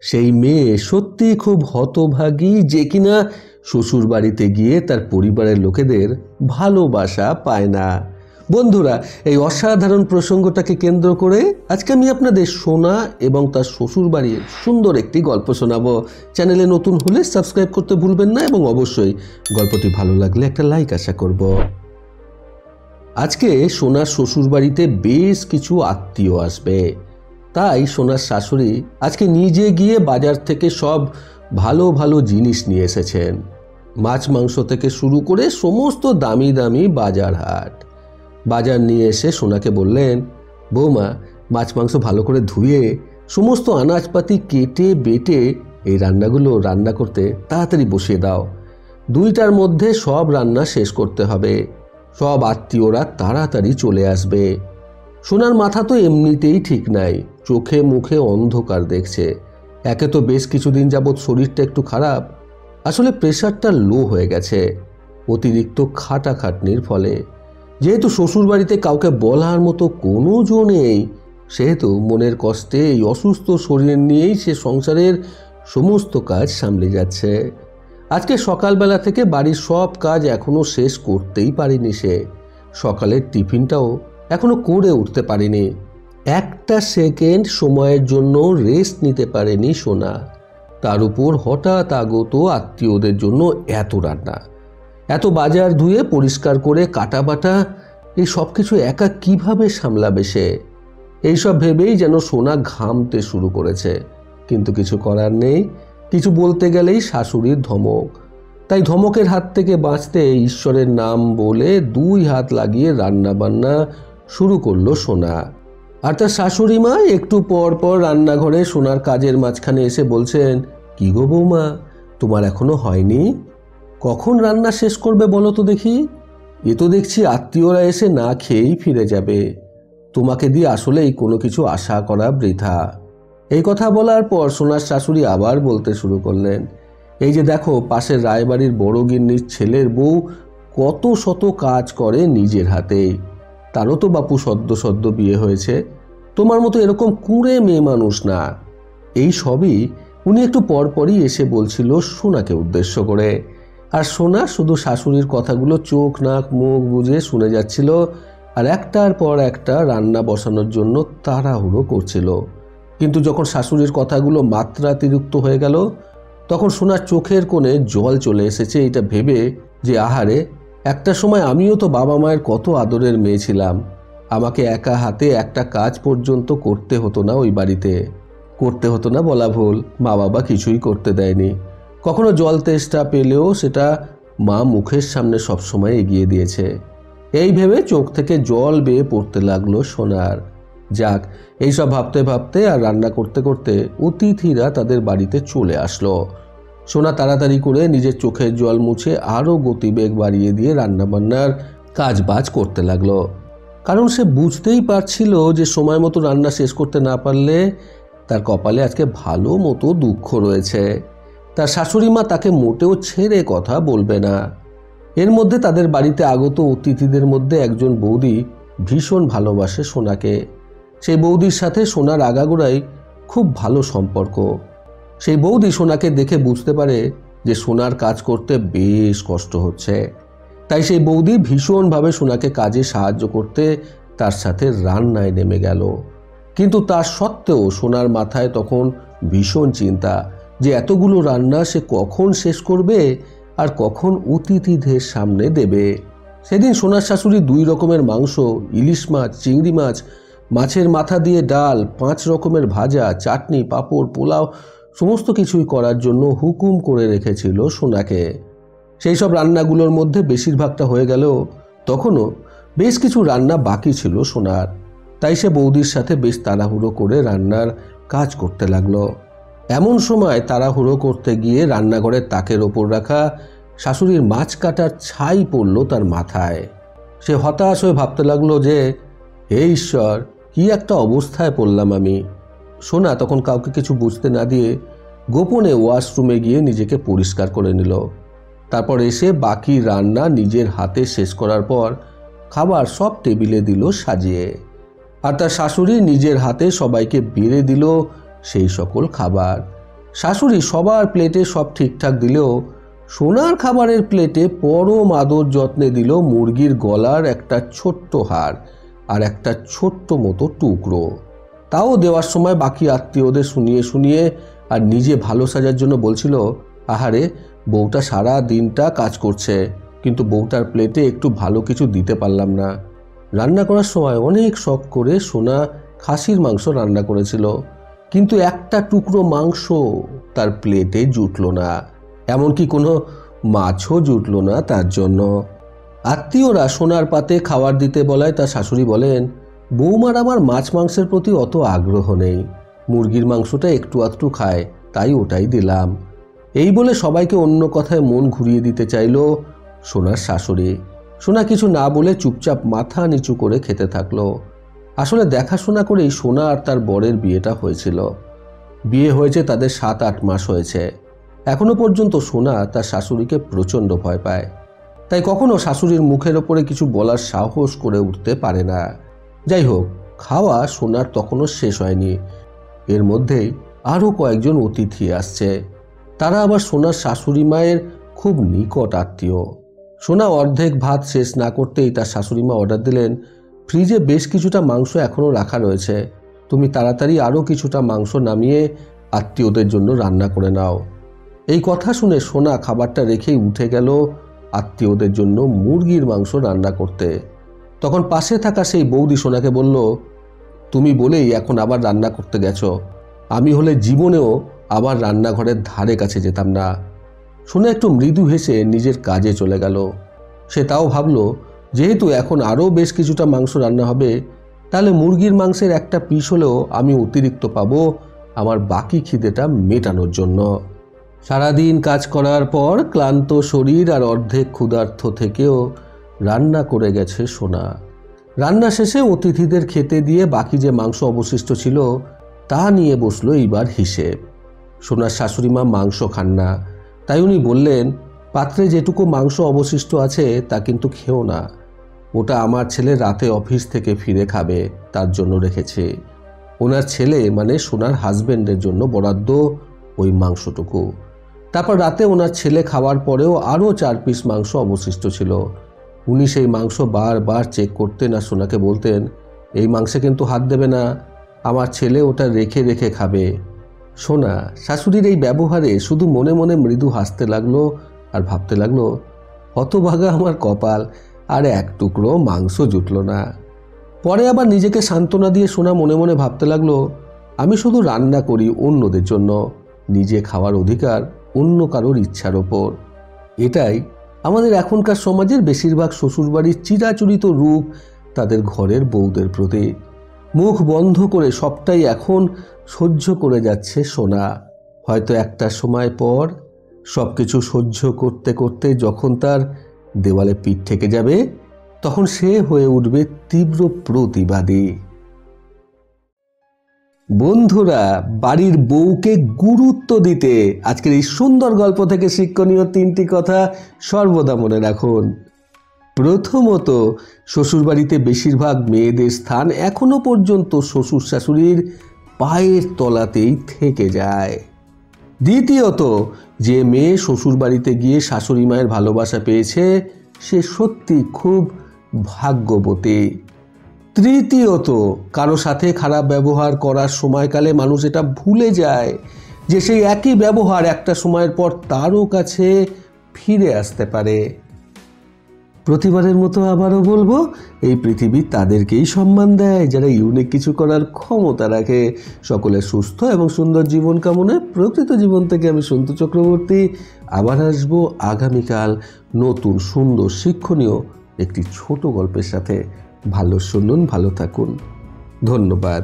সেই মেয়ে সত্যি খুব হতভাগী যে কিনা শ্বশুর বাড়িতে গিয়ে তার পরিবারের লোকেদের ভালোবাসা পায় না। বন্ধুরা, এই অসাধারণ প্রসঙ্গটাকে কেন্দ্র করে আজকে আমি আপনাদের সোনা এবং তার শ্বশুর বাড়ির সুন্দর একটি গল্প শোনাবো। চ্যানেলে নতুন হলে সাবস্ক্রাইব করতে ভুলবেন না এবং অবশ্যই গল্পটি ভালো লাগলে একটা লাইক আশা করব। আজকে সোনার শ্বশুর বাড়িতে বেশ কিছু আত্মীয় আসবে, তাই সোনার শাশুড়ি আজকে নিজে গিয়ে বাজার থেকে সব ভালো ভালো জিনিস নিয়ে এসেছেন। মাছ মাংস থেকে শুরু করে সমস্ত দামি দামি বাজার নিয়ে এসে সোনাকে বললেন, বৌমা, মাছ মাংস ভালো করে ধুয়ে সমস্ত আনাজপাতি কেটে বেটে এই রান্নাগুলো রান্না করতে তাড়াতাড়ি বসিয়ে দাও। 2টার মধ্যে সব রান্না শেষ করতে হবে। সব আত্মীয়রা তাড়াতাড়ি চলে আসবে। সোনার মাথা তো এমনিতেই ঠিক নাই, চোখে মুখে অন্ধকার দেখছে। একে তো বেশ কিছুদিন যাবৎ শরীরটা একটু খারাপ, আসলে প্রেশারটা লো হয়ে গেছে অতিরিক্ত খাটাখাটনির ফলে। যেহেতু শ্বশুর বাড়িতে কাউকে বলার মতো কোনো জো নেই, সেহেতু মনের কষ্টে এই অসুস্থ শরীর নিয়েই সে সংসারের সমস্ত কাজ সামলে যাচ্ছে। আজকে সকালবেলা থেকে বাড়ির সব কাজ এখনো শেষ করতেই পারেনি সে। সকালের টিফিনটাও এখনো করে উঠতে পারেনি। একটা সেকেন্ড সময়ের জন্য রেস্ট নিতে পারেনি সোনা। তার উপর হঠাৎ আগত আত্মীয়দের জন্য এত রান্না, এত বাজার ধুয়ে পরিষ্কার করে কাটা বাটা, এই সব কিছু একা কিভাবে সামলাবে সে? এইসব ভেবেই যেন সোনা ঘামতে শুরু করেছে। কিন্তু কিছু করার নেই, কিছু বলতে গেলেই শাশুড়ির ধমক। তাই ধমকের হাত থেকে বাঁচতে ঈশ্বরের নাম বলে 2 হাত লাগিয়ে রান্না বান্না শুরু করলো সোনা। আর তার শাশুড়ি মা একটু পর পর রান্নাঘরে সোনার কাজের মাঝখানে এসে বলছেন, কি গো বৌমা, তোমার এখনো হয়নি? কখন রান্না শেষ করবে বলো তো দেখি? এ তো দেখছি আত্মীয়রা এসে না খেয়েই ফিরে যাবে। তোমাকে দিয়ে আসলেই কোনো কিছু আশা করা বৃথা। এই কথা বলার পর সোনার শাশুড়ি আবার বলতে শুরু করলেন, এই যে দেখো, পাশের রায়বাড়ির বড় গিন্নির ছেলের বউ কত শত কাজ করে নিজের হাতেই। তারও তো বাপু সদ্য বিয়ে হয়েছে, তোমার মতো এরকম কুঁড়ে মেয়ে মানুষ না। এই সবই উনি একটু পরপরই এসে বলছিল সোনাকে উদ্দেশ্য করে। আর সোনা শুধু শাশুড়ির কথাগুলো চোখ নাক মুখ বুজে শুনে যাচ্ছিল আর একটার পর একটা রান্না বসানোর জন্য তাড়াহুড়ো করছিল। কিন্তু যখন শাশুড়ির কথাগুলো মাত্রাতিরিক্ত হয়ে গেল, তখন সোনার চোখের কোণে জল চলে এসেছে এটা ভেবে যে আহারে, একটা সময় আমিও তো বাবা মায়ের কত আদরের মেয়ে ছিলাম। আমাকে একা হাতে একটা কাজ পর্যন্ত করতে হতো না ওই বাড়িতে। করতে হতো না বলা ভুল, মা বাবা কিছুই করতে দেয়নি। কখনো জল তেষ্টা পেলেও সেটা মা মুখের সামনে সবসময় এগিয়ে দিয়েছে। এই ভেবে চোখ থেকে জল বেয়ে পড়তে লাগলো সোনার। যাক, এইসব ভাবতে ভাবতে আর রান্না করতে করতে অতিথিরা তাদের বাড়িতে চলে আসলো। সোনা তাড়াতাড়ি করে নিজের চোখের জল মুছে আরও গতিবেগ বাড়িয়ে দিয়ে রান্নাবান্নার কাজ বাজ করতে লাগলো। কারণ সে বুঝতেই পারছিল যে সময় মতো রান্না শেষ করতে না পারলে তার কপালে আজকে ভালো মতো দুঃখ রয়েছে। তার শাশুড়ি মা তাকে মোটেও ছেড়ে কথা বলবে না। এর মধ্যে তাদের বাড়িতে আগত অতিথিদের মধ্যে একজন বৌদি ভীষণ ভালোবাসে সোনাকে। সেই বৌদির সাথে সোনার আগাগোড়াই খুব ভালো সম্পর্ক। সেই বৌদি সোনাকে দেখে বুঝতে পারে যে সোনার কাজ করতে বেশ কষ্ট হচ্ছে। তাই সেই বৌদি ভীষণভাবে সোনাকে কাজে সাহায্য করতে তার সাথে রান্নায় নেমে গেল। কিন্তু তার সত্ত্বেও সোনার মাথায় তখন ভীষণ চিন্তা যে এতগুলো রান্না সে কখন শেষ করবে আর কখন অতিথিদের সামনে দেবে। সেদিন সোনার শাশুড়ি 2 রকমের মাংস, ইলিশ মাছ, চিংড়ি মাছ, মাছের মাথা দিয়ে ডাল, 5 রকমের ভাজা, চাটনি, পাঁপড়, পোলাও সমস্ত কিছুই করার জন্য হুকুম করে রেখেছিল সোনাকে। সেই সব রান্নাগুলোর মধ্যে বেশিরভাগটা হয়ে গেলেও তখনও বেশ কিছু রান্না বাকি ছিল সোনার। তাই সে বৌদির সাথে বেশ তাড়াহুড়ো করে রান্নার কাজ করতে লাগলো। এমন সময় তাড়াহুড়ো করতে গিয়ে রান্নাঘরের তাকের ওপর রাখা শাশুড়ির মাছ কাটার ছাই পড়ল তার মাথায়। সে হতাশ হয়ে ভাবতে লাগলো যে হে ঈশ্বর, কি একটা অবস্থায় পড়লাম আমি। সোনা তখন কাউকে কিছু বুঝতে না দিয়ে গোপনে ওয়াশরুমে গিয়ে নিজেকে পরিষ্কার করে নিল। তারপর এসে বাকি রান্না নিজের হাতে শেষ করার পর খাবার সব টেবিলে দিল সাজিয়ে। আর তার শাশুড়ি নিজের হাতে সবাইকে বেড়ে দিল সেই সকল খাবার। শাশুড়ি সবার প্লেটে সব ঠিকঠাক দিলেও সোনার খাবারের প্লেটে পরম আদর যত্নে দিল মুরগির গলার একটা ছোট্ট হাড় আর একটা ছোট্ট মতো টুকরো। তাও দেওয়ার সময় বাকি আত্মীয়দের শুনিয়ে শুনিয়ে আর নিজে ভালো সাজার জন্য বলছিল, আহারে বউটা সারা দিনটা কাজ করছে, কিন্তু বউটার প্লেটে একটু ভালো কিছু দিতে পারলাম না। রান্না করার সময় অনেক শখ করে সোনা খাসির মাংস রান্না করেছিল, কিন্তু একটা টুকরো মাংস তার প্লেটে জুটল না, এমনকি কোনো মাছও জুটল না তার জন্য। আত্মীয়রা সোনার পাতে খাবার দিতে বলায় তার শাশুড়ি বলেন, বৌমার আমার মাছ মাংসের প্রতি অত আগ্রহ নেই, মুরগির মাংসটা একটু আধটু খায়, তাই ওটাই দিলাম। এই বলে সবাইকে অন্য কথায় মন ঘুরিয়ে দিতে চাইল সোনার শাশুড়ি। সোনা কিছু না বলে চুপচাপ মাথা নিচু করে খেতে থাকলো। আসলে দেখাশোনা করেই সোনা আর তার বরের বিয়েটা হয়েছিল। বিয়ে হয়েছে তাদের 7-8 মাস হয়েছে। এখনো পর্যন্ত সোনা তার শাশুড়িকে প্রচণ্ড ভয় পায়, তাই কখনো শাশুড়ির মুখের ওপরে কিছু বলার সাহস করে উঠতে পারে না। যাই হোক, খাওয়া সোনার তখনও শেষ হয়নি। এর মধ্যেই আরও কয়েকজন অতিথি আসছে। তারা আবার সোনার শাশুড়ি মায়ের খুব নিকট আত্মীয়। সোনা অর্ধেক ভাত শেষ না করতেই তার শাশুড়ি মা অর্ডার দিলেন, ফ্রিজে বেশ কিছুটা মাংস এখনও রাখা রয়েছে, তুমি তাড়াতাড়ি আরও কিছুটা মাংস নামিয়ে আত্মীয়দের জন্য রান্না করে নাও। এই কথা শুনে সোনা খাবারটা রেখেই উঠে গেল আত্মীয়দের জন্য মুরগির মাংস রান্না করতে। তখন পাশে থাকা সেই বৌদি সোনাকে বলল, তুমি বলেই এখন আবার রান্না করতে গেছো, আমি হলে জীবনেও আবার রান্নাঘরের ধারে কাছে যেতাম না। সোনা একটু মৃদু হেসে নিজের কাজে চলে গেল। সে তাও ভাবল, যেহেতু এখন আরও বেশ কিছুটা মাংস রান্না হবে, তাহলে মুরগির মাংসের একটা পিস হলেও আমি অতিরিক্ত পাবো আমার বাকি খিদেটা মেটানোর জন্য। সারাদিন কাজ করার পর ক্লান্ত শরীর আর অর্ধেক ক্ষুধার্ত থেকেও রান্না করে গেছে সোনা। রান্না শেষে অতিথিদের খেতে দিয়ে বাকি যে মাংস অবশিষ্ট ছিল তা নিয়ে বসলো এইবার হিসেব। সোনার শাশুড়িমা মাংস খান না, তাই উনি বললেন, পাত্রে যেটুকু মাংস অবশিষ্ট আছে তা কিন্তু খেও না, ওটা আমার ছেলে রাতে অফিস থেকে ফিরে খাবে, তার জন্য রেখেছে। ওনার ছেলে মানে সোনার হাজবেন্ডের জন্য বরাদ্দ ওই মাংসটুকু। তারপর রাতে ওনার ছেলে খাওয়ার পরেও আরও 4 পিস মাংস অবশিষ্ট ছিল। উনি সেই মাংস বারবার চেক করতেন আর সোনাকে বলতেন, এই মাংসে কিন্তু হাত দেবে না, আমার ছেলে ওটা রেখে রেখে খাবে। সোনা শাশুড়ির এই ব্যবহারে শুধু মনে মনে মৃদু হাসতে লাগলো আর ভাবতে লাগলো, হতভাগা আমার কপাল, আর এক টুকরো মাংস জুটল না। পরে আবার নিজেকে সান্ত্বনা দিয়ে সোনা মনে মনে ভাবতে লাগলো, আমি শুধু রান্না করি অন্যদের জন্য, নিজে খাওয়ার অধিকার অন্য কারোর ইচ্ছার ওপর। এটাই আমাদের এখনকার সমাজের বেশিরভাগ শ্বশুরবাড়ির চিরাচরিত রূপ তাদের ঘরের বউদের প্রতি। মুখ বন্ধ করে সবটাই এখন সহ্য করে যাচ্ছে সোনা। হয়তো একটা সময় পর সব কিছু সহ্য করতে করতে যখন তার দেওয়ালে পিঠ ঠেকে যাবে, তখন সে হয়ে উঠবে তীব্র প্রতিবাদী। বন্ধুরা, বাড়ির বউকে গুরুত্ব দিতে আজকের এই সুন্দর গল্প থেকে শিক্ষণীয় 3টি কথা সর্বদা মনে রাখুন। প্রথমত, শ্বশুরবাড়িতে বেশিরভাগ মেয়েদের স্থান এখনো পর্যন্ত শ্বশুর শাশুড়ির পায়ের তলাতেই থেকে যায়। দ্বিতীয়ত, যে মেয়ে শ্বশুরবাড়িতে গিয়ে শাশুড়ি মায়ের ভালোবাসা পেয়েছে সে সত্যি খুব ভাগ্যবতী। তৃতীয়ত, কারো সাথে খারাপ ব্যবহার করার সময়কালে মানুষ এটা ভুলে যায় যে সেই একই ব্যবহার একটা সময়ের পর তারও কাছে ফিরে আসতে পারে। প্রতিবারের মতো আবারও বলবো, এই পৃথিবী তাদেরকেই সম্মান দেয় যারা ইউনিক কিছু করার ক্ষমতা রাখে। সকলের সুস্থ এবং সুন্দর জীবন কামনায় প্রকৃত জীবন থেকে আমি সন্তু চক্রবর্তী আবার আসবো আগামীকাল নতুন সুন্দর শিক্ষণীয় একটি ছোট গল্পের সাথে। ভালো শুনুন, ভালো থাকুন, ধন্যবাদ।